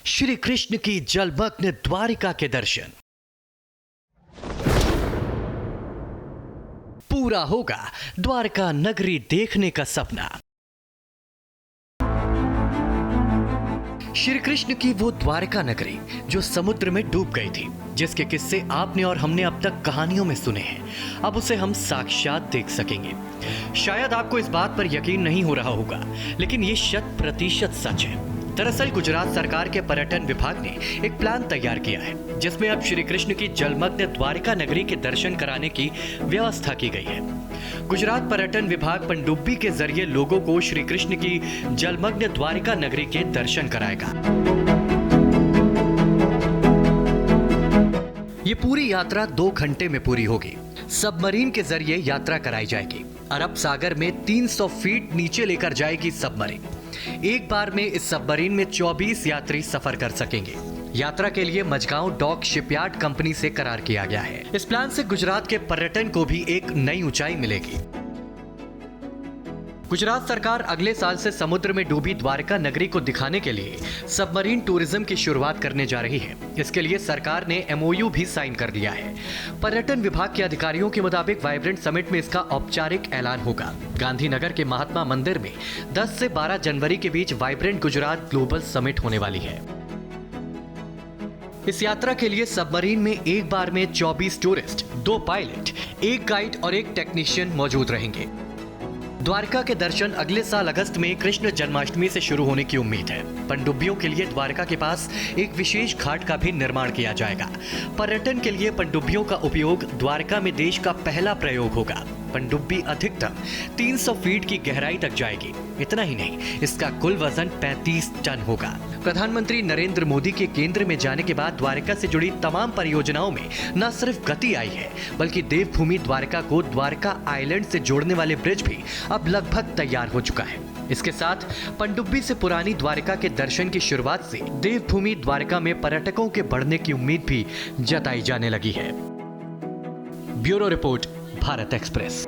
श्री कृष्ण की जलमग्न द्वारिका के दर्शन। पूरा होगा द्वारका नगरी देखने का सपना। श्री कृष्ण की वो द्वारका नगरी जो समुद्र में डूब गई थी, जिसके किस्से आपने और हमने अब तक कहानियों में सुने हैं, अब उसे हम साक्षात देख सकेंगे। शायद आपको इस बात पर यकीन नहीं हो रहा होगा, लेकिन ये 100% सच है। दरअसल गुजरात सरकार के पर्यटन विभाग ने एक प्लान तैयार किया है, जिसमें अब श्री कृष्ण की जलमग्न द्वारिका नगरी के दर्शन कराने की व्यवस्था की गई है। गुजरात पर्यटन विभाग पनडुब्बी के जरिए लोगों को श्री कृष्ण की जलमग्न द्वारिका नगरी के दर्शन कराएगा। ये पूरी यात्रा 2 घंटे में पूरी होगी। सबमरीन के जरिए यात्रा कराई जाएगी। अरब सागर में 300 फीट नीचे लेकर जाएगी सबमरीन। एक बार में इस सबमरीन में 24 यात्री सफर कर सकेंगे। यात्रा के लिए मजगांव डॉक शिपयार्ड कंपनी से करार किया गया है। इस प्लान से गुजरात के पर्यटन को भी एक नई ऊंचाई मिलेगी। गुजरात सरकार अगले साल से समुद्र में डूबी द्वारका नगरी को दिखाने के लिए सबमरीन टूरिज्म की शुरुआत करने जा रही है। इसके लिए सरकार ने MOU भी साइन कर दिया है। पर्यटन विभाग के अधिकारियों के मुताबिक वाइब्रेंट समिट में इसका औपचारिक ऐलान होगा। गांधीनगर के महात्मा मंदिर में 10 से 12 जनवरी के बीच वाइब्रेंट गुजरात ग्लोबल समिट होने वाली है। इस यात्रा के लिए सबमरीन में एक बार में 24 टूरिस्ट, 2 पायलट, 1 गाइड और 1 टेक्नीशियन मौजूद रहेंगे। द्वारका के दर्शन अगले साल अगस्त में कृष्ण जन्माष्टमी से शुरू होने की उम्मीद है। पनडुब्बियों के लिए द्वारका के पास एक विशेष घाट का भी निर्माण किया जाएगा। पर्यटन के लिए पनडुब्बियों का उपयोग द्वारका में देश का पहला प्रयोग होगा। पनडुब्बी अधिकतम 300 फीट की गहराई तक जाएगी। इतना ही नहीं, इसका कुल वजन 35 टन होगा। प्रधानमंत्री नरेंद्र मोदी के केंद्र में जाने के बाद द्वारका से जुड़ी तमाम परियोजनाओं में न सिर्फ गति आई है, बल्कि देवभूमि द्वारका को द्वारका आइलैंड से जोड़ने वाले ब्रिज भी अब लगभग तैयार हो चुका है। इसके साथ पनडुब्बी से पुरानी द्वारका के दर्शन की शुरुआत से देवभूमि द्वारका में पर्यटकों के बढ़ने की उम्मीद भी जताई जाने लगी है। Bureau report, Bharat express.